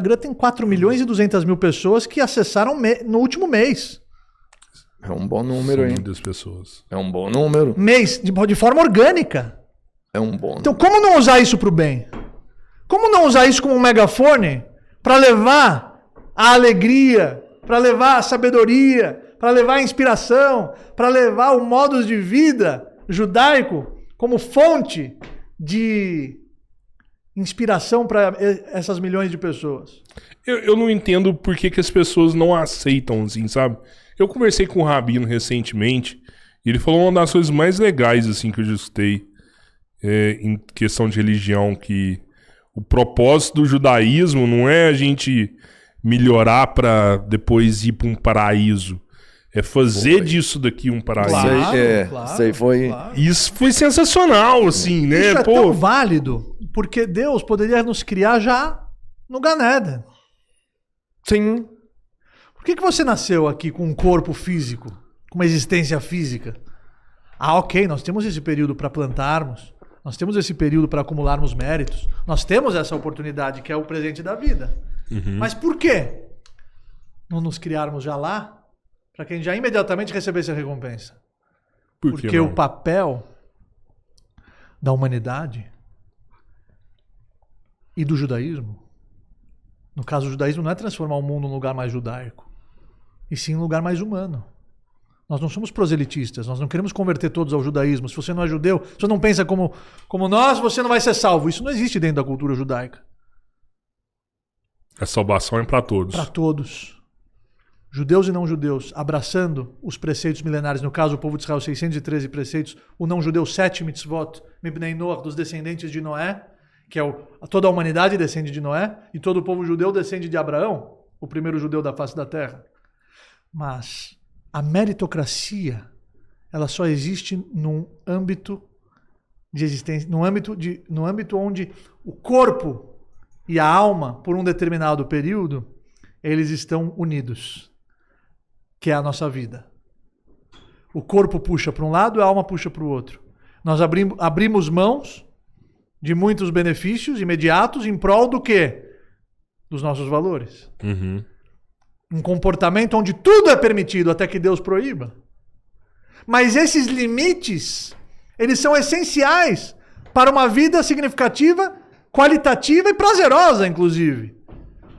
Instagram tem 4 milhões e 200 mil pessoas que acessaram no último mês. É um bom número, hein? Muitas pessoas. É um bom número. Mês, de forma orgânica. É um bom Então, número. como não usar isso para o bem? Como não usar isso como um megafone para levar a alegria, para levar a sabedoria, para levar a inspiração, para levar o modo de vida judaico como fonte de inspiração para essas milhões de pessoas? Eu não entendo por que as pessoas não aceitam, assim, sabe? Eu conversei com o Rabino recentemente e ele falou uma das coisas mais legais, assim, que eu já escutei em questão de religião, que o propósito do judaísmo não é a gente melhorar para depois ir para um paraíso. É fazer disso daqui um paraíso. Isso aí foi... Claro. Isso foi sensacional, assim, né? Isso é tão válido, porque Deus poderia nos criar já no Gan Eden. Sim. Por que você nasceu aqui com um corpo físico, com uma existência física? Ok, nós temos esse período para plantarmos, nós temos esse período para acumularmos méritos, nós temos essa oportunidade que é o presente da vida. Mas por que não nos criarmos já lá, para que a gente já imediatamente recebesse a recompensa? Porque o papel da humanidade e do judaísmo, no caso o judaísmo não é transformar o mundo num lugar mais judaico, e sim um lugar mais humano. Nós não somos proselitistas, nós não queremos converter todos ao judaísmo. Se você não é judeu, se você não pensa como nós, você não vai ser salvo. Isso não existe dentro da cultura judaica. A salvação é para todos. Para todos. Judeus e não judeus, abraçando os preceitos milenares. No caso, o povo de Israel, 613 preceitos. O não judeu, 7 mitzvot, Mibnei Noach, dos descendentes de Noé, que é toda a humanidade descende de Noé, e todo o povo judeu descende de Abraão, o primeiro judeu da face da terra. Mas a meritocracia, ela só existe num âmbito de existência, num âmbito onde o corpo e a alma, por um determinado período, eles estão unidos, que é a nossa vida. O corpo puxa para um lado e a alma puxa para o outro. Nós abrimos mãos de muitos benefícios imediatos em prol do quê? Dos nossos valores. Um comportamento onde tudo é permitido até que Deus proíba. Mas esses limites, eles são essenciais para uma vida significativa, qualitativa e prazerosa, inclusive.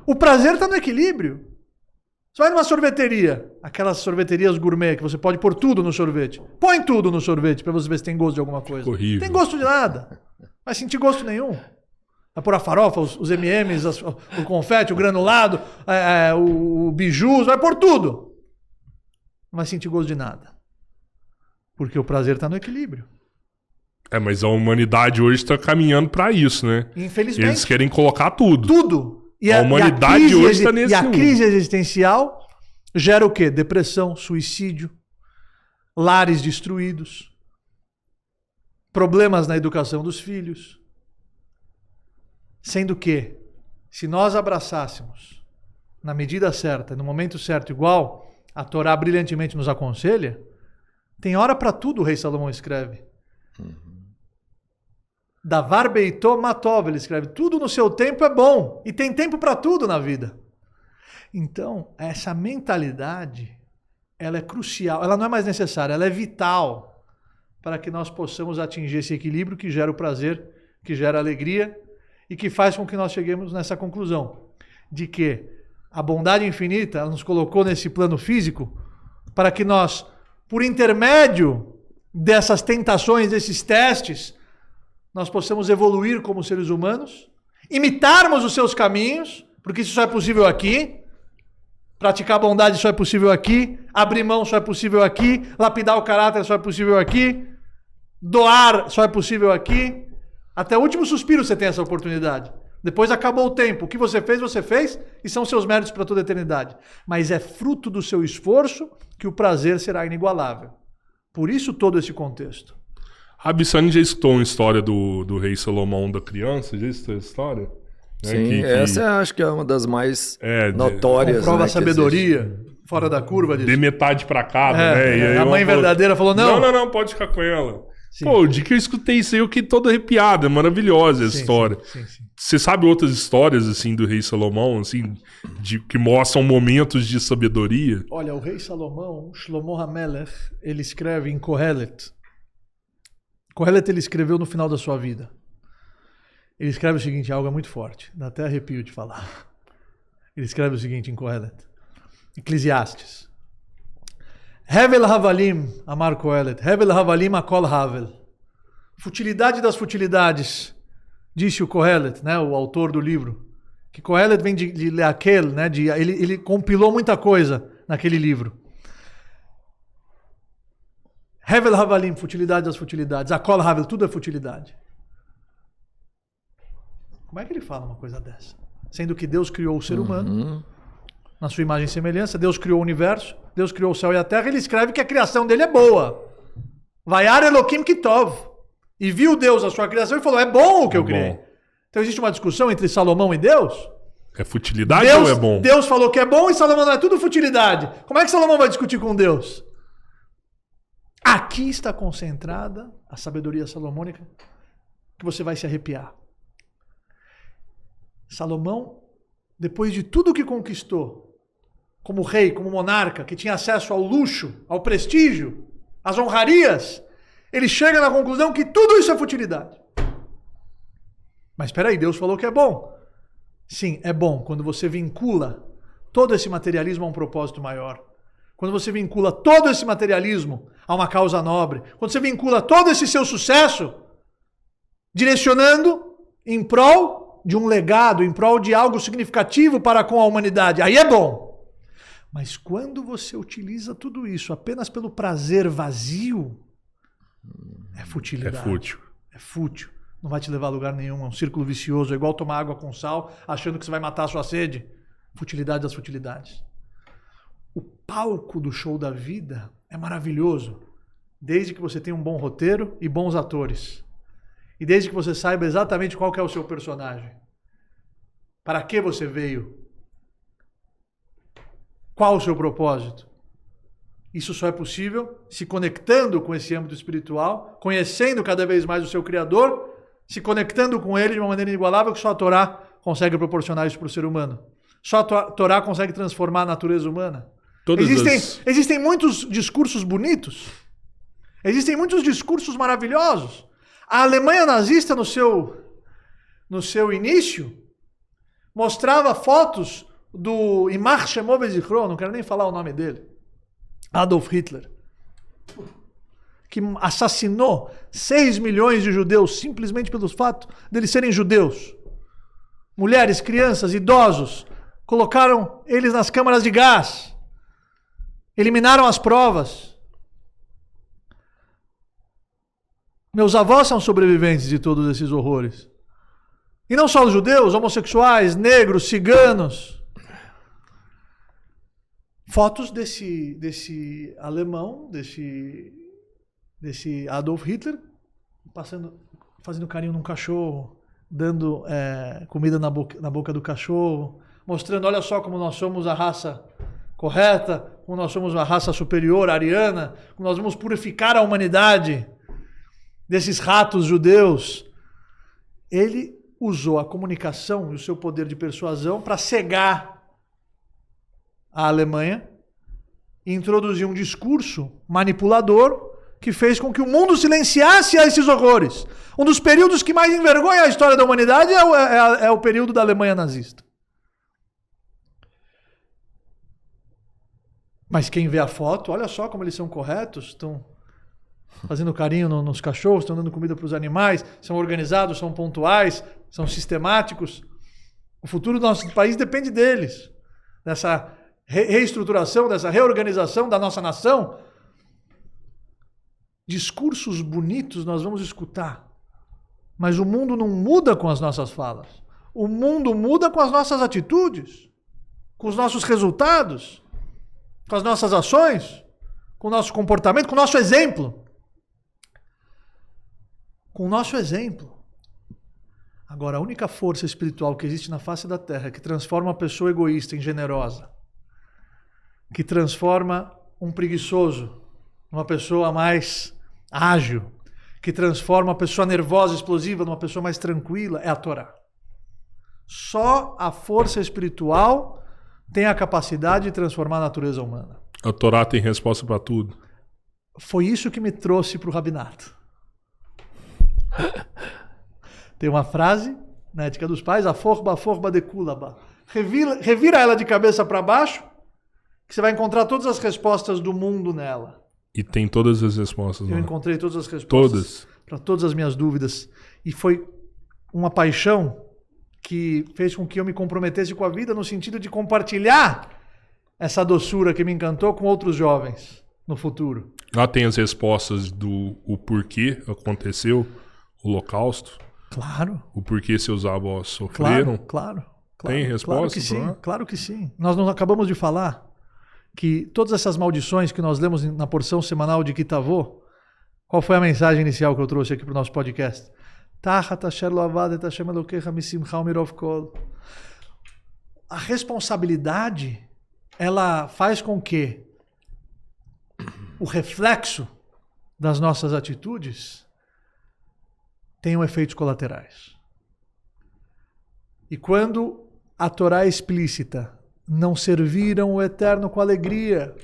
O prazer está no equilíbrio. Você vai numa sorveteria, aquelas sorveterias gourmet que você pode pôr tudo no sorvete. Põe tudo no sorvete para você ver se tem gosto de alguma coisa. Horrível. Tem gosto de nada. Não vai sentir gosto nenhum. Vai pôr a farofa, os M&M's, o confete, o granulado, o biju, vai pôr tudo. Não vai sentir gosto de nada. Porque o prazer está no equilíbrio. Mas a humanidade hoje está caminhando para isso, né? Infelizmente. Eles querem colocar tudo. Tudo. A humanidade hoje está nesse E a mundo. crise existencial gera o quê? Depressão, suicídio, lares destruídos, problemas na educação dos filhos. Sendo que, se nós abraçássemos na medida certa, no momento certo, igual a Torá brilhantemente nos aconselha, tem hora para tudo, o rei Salomão escreve. Davar beitó matov, ele escreve, tudo no seu tempo é bom, e tem tempo para tudo na vida. Então, essa mentalidade, ela é crucial, ela não é mais necessária, ela é vital para que nós possamos atingir esse equilíbrio que gera o prazer, que gera a alegria, e que faz com que nós cheguemos nessa conclusão, de que a bondade infinita, ela nos colocou nesse plano físico, para que nós, por intermédio dessas tentações, desses testes, nós possamos evoluir como seres humanos, imitarmos os seus caminhos, porque isso só é possível aqui, praticar a bondade só é possível aqui, abrir mão só é possível aqui, lapidar o caráter só é possível aqui, doar só é possível aqui, até o último suspiro você tem essa oportunidade. Depois acabou o tempo, o que você fez, e são seus méritos para toda a eternidade. Mas é fruto do seu esforço que o prazer será inigualável. Por isso todo esse contexto. A Bissani já escutou uma história do rei Salomão da criança? Já escutou essa história? Sim, essa acho que é uma das mais notórias. Comprova a sabedoria, fora da curva disso. Dê metade pra cada, né? E aí a mãe verdadeira falou, não. Não, pode ficar com ela. Sim. Pô, o dia que eu escutei isso aí, eu fiquei todo arrepiado. É maravilhosa a história. Sim. Você sabe outras histórias, assim, do rei Salomão, assim, que mostram momentos de sabedoria? Olha, o rei Salomão, Shlomo HaMelech, ele escreve em Kohelet. Kohelet ele escreveu no final da sua vida. Ele escreve o seguinte, algo muito forte, dá até arrepio de falar. Ele escreve o seguinte em Kohelet. Eclesiastes. Hevel Havalim, Amar Kohelet. Hevel Havalim Akol Havel. Futilidade das futilidades, disse o Kohelet, né, o autor do livro. Que Kohelet vem de Leakel, né, ele compilou muita coisa naquele livro. Hevel Havalim, futilidade das futilidades. Akol Havel, tudo é futilidade. Como é que ele fala uma coisa dessa? Sendo que Deus criou o ser humano, na sua imagem e semelhança, Deus criou o universo, Deus criou o céu e a terra, ele escreve que a criação dele é boa. Vayar Elohim Kitov. E viu Deus a sua criação e falou, é bom o que eu criei. Então existe uma discussão entre Salomão e Deus? É futilidade ou é bom? Deus falou que é bom e Salomão não é tudo futilidade. Como é que Salomão vai discutir com Deus? Aqui está concentrada a sabedoria salomônica que você vai se arrepiar. Salomão, depois de tudo que conquistou, como rei, como monarca, que tinha acesso ao luxo, ao prestígio, às honrarias, ele chega na conclusão que tudo isso é futilidade. Mas espera aí, Deus falou que é bom. Sim, é bom quando você vincula todo esse materialismo a um propósito maior. Quando você vincula todo esse materialismo a uma causa nobre. Quando você vincula todo esse seu sucesso direcionando em prol de um legado, em prol de algo significativo para com a humanidade. Aí é bom. Mas quando você utiliza tudo isso apenas pelo prazer vazio, é futilidade. É fútil. É fútil. Não vai te levar a lugar nenhum. É um círculo vicioso. É igual tomar água com sal, achando que você vai matar a sua sede. Futilidade das futilidades. O palco do show da vida é maravilhoso. Desde que você tenha um bom roteiro e bons atores. E desde que você saiba exatamente qual que é o seu personagem. Para que você veio? Qual o seu propósito? Isso só é possível se conectando com esse âmbito espiritual, conhecendo cada vez mais o seu Criador, se conectando com Ele de uma maneira inigualável, que só a Torá consegue proporcionar isso para o ser humano. Só a Torá consegue transformar a natureza humana. Existem muitos discursos bonitos. Existem muitos discursos maravilhosos. A Alemanha nazista, no seu início, mostrava fotos do Ymar Shemov Zichro, não quero nem falar o nome dele, Adolf Hitler, que assassinou 6 milhões de judeus simplesmente pelo fato deles serem judeus. Mulheres, crianças, idosos, colocaram eles nas câmaras de gás, eliminaram as provas. Meus avós são sobreviventes de todos esses horrores. E não só os judeus, homossexuais, negros, ciganos. Fotos desse alemão, desse Adolf Hitler, fazendo carinho num cachorro, dando comida na boca do cachorro, mostrando, olha só como nós somos a raça correta, como nós somos a raça superior, ariana, como nós vamos purificar a humanidade desses ratos judeus. Ele usou a comunicação e o seu poder de persuasão para cegar a Alemanha e introduzir um discurso manipulador que fez com que o mundo silenciasse a esses horrores. Um dos períodos que mais envergonha a história da humanidade é o período da Alemanha nazista. Mas quem vê a foto, olha só como eles são corretos, estão fazendo carinho nos cachorros, estão dando comida para os animais, são organizados, são pontuais, são sistemáticos. O futuro do nosso país depende deles, dessa reestruturação, dessa reorganização da nossa nação. Discursos bonitos nós vamos escutar, mas o mundo não muda com as nossas falas. O mundo muda com as nossas atitudes, com os nossos resultados, com as nossas ações, com o nosso comportamento, com o nosso exemplo. Com o nosso exemplo. Agora, a única força espiritual que existe na face da Terra, que transforma uma pessoa egoísta em generosa, que transforma um preguiçoso numa pessoa mais ágil, que transforma uma pessoa nervosa, explosiva, numa pessoa mais tranquila, é a Torá. Só a força espiritual tem a capacidade de transformar a natureza humana. A Torá tem resposta para tudo. Foi isso que me trouxe para o rabinato. Tem uma frase na Ética dos Pais, a forba de kulaba. Revira ela de cabeça para baixo, que você vai encontrar todas as respostas do mundo nela. E tem todas as respostas. Eu encontrei todas as respostas para todas as minhas dúvidas. E foi uma paixão que fez com que eu me comprometesse com a vida no sentido de compartilhar essa doçura que me encantou com outros jovens no futuro. Lá tem as respostas do o porquê aconteceu o Holocausto. Claro. O porquê seus avós sofreram. Claro. Tem resposta? Claro que sim. Nós não acabamos de falar que todas essas maldições que nós lemos na porção semanal de Kitavô, qual foi a mensagem inicial que eu trouxe aqui para o nosso podcast? A responsabilidade, ela faz com que o reflexo das nossas atitudes tenham efeitos colaterais. E quando a Torá é explícita, não serviram o Eterno com alegria,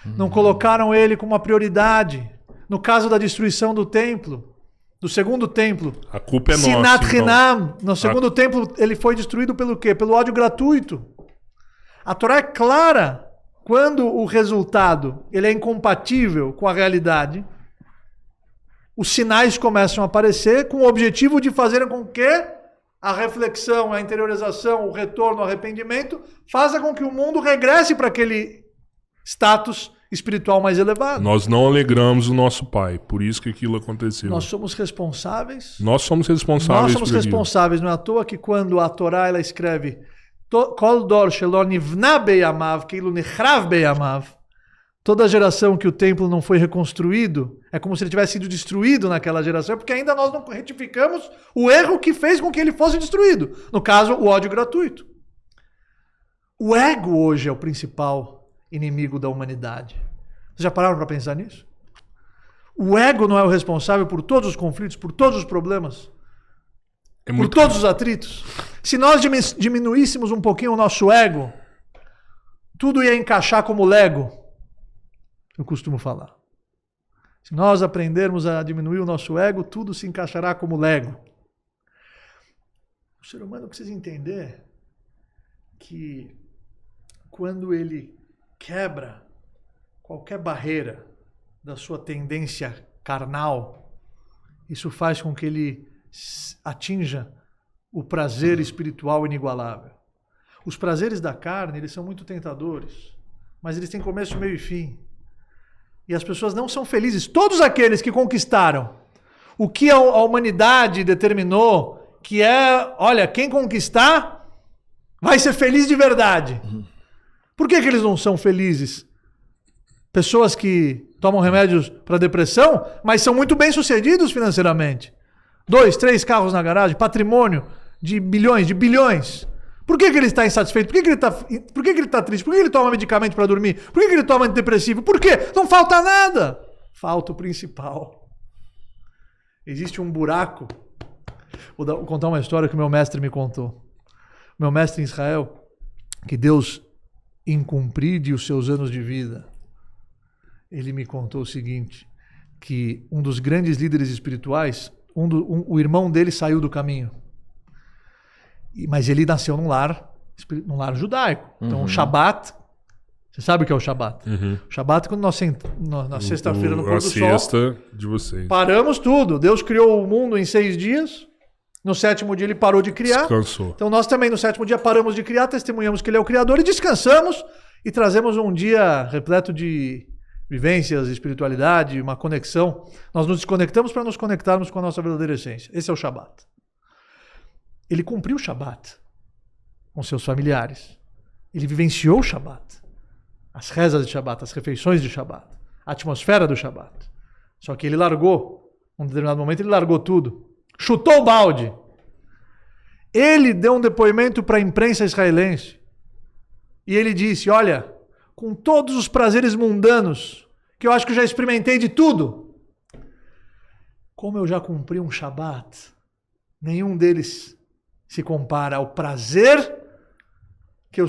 não colocaram ele como uma prioridade. No caso da destruição do templo, do segundo templo, a culpa é nossa. Sinat Hinam, no segundo templo ele foi destruído pelo quê? Pelo ódio gratuito. A Torá é clara quando o resultado ele é incompatível com a realidade. Os sinais começam a aparecer com o objetivo de fazer com que a reflexão, a interiorização, o retorno, o arrependimento faça com que o mundo regresse para aquele status espiritual mais elevado. Nós não alegramos o nosso Pai, por isso que aquilo aconteceu. Nós somos responsáveis. Nós somos responsáveis. Não é à toa que quando a Torá ela escreve Kol dor shelo nivna beyamav keilu nechrav beyamav, toda geração que o templo não foi reconstruído, é como se ele tivesse sido destruído naquela geração, porque ainda nós não retificamos o erro que fez com que ele fosse destruído. No caso, o ódio gratuito. O ego hoje é o principal inimigo da humanidade. Vocês já pararam para pensar nisso? O ego não é o responsável por todos os conflitos, por todos os problemas, por todos os atritos. Se nós diminuíssemos um pouquinho o nosso ego, tudo ia encaixar como Lego. Eu costumo falar. Se nós aprendermos a diminuir o nosso ego, tudo se encaixará como Lego. O ser humano precisa entender que quando ele quebra qualquer barreira da sua tendência carnal, isso faz com que ele atinja o prazer espiritual inigualável. Os prazeres da carne, eles são muito tentadores, mas eles têm começo, meio e fim. E as pessoas não são felizes. Todos aqueles que conquistaram o que a humanidade determinou, que é, olha, quem conquistar vai ser feliz de verdade. Por que eles não são felizes? Pessoas que tomam remédios para depressão, mas são muito bem-sucedidos financeiramente. 2, 3 carros na garagem, patrimônio de bilhões, de bilhões. Por que ele está insatisfeito? Por que ele está triste? Por que ele toma medicamento para dormir? Por que ele toma antidepressivo? Por quê? Não falta nada. Falta o principal. Existe um buraco. Vou contar uma história que o meu mestre me contou. Meu mestre em Israel, que Deus incumpride os seus anos de vida, ele me contou o seguinte, que um dos grandes líderes espirituais, o irmão dele saiu do caminho. Mas ele nasceu num lar judaico. Então o Shabat, você sabe o que é o Shabat? O Shabat é quando nós na sexta-feira no pôr do sol, siesta de vocês. Paramos tudo. Deus criou o mundo em 6 dias. No 7º dia ele parou de criar. Descansou. Então nós também no 7º dia paramos de criar, testemunhamos que ele é o Criador e descansamos e trazemos um dia repleto de vivências, espiritualidade, uma conexão. Nós nos desconectamos para nos conectarmos com a nossa verdadeira essência. Esse é o Shabat. Ele cumpriu o Shabat com seus familiares. Ele vivenciou o Shabat. As rezas de Shabat, as refeições de Shabat, a atmosfera do Shabat. Só que ele largou, num determinado momento, ele largou tudo. Chutou o balde. Ele deu um depoimento para a imprensa israelense. E ele disse, olha, com todos os prazeres mundanos, que eu acho que eu já experimentei de tudo, como eu já cumpri um Shabat, nenhum deles se compara ao prazer que eu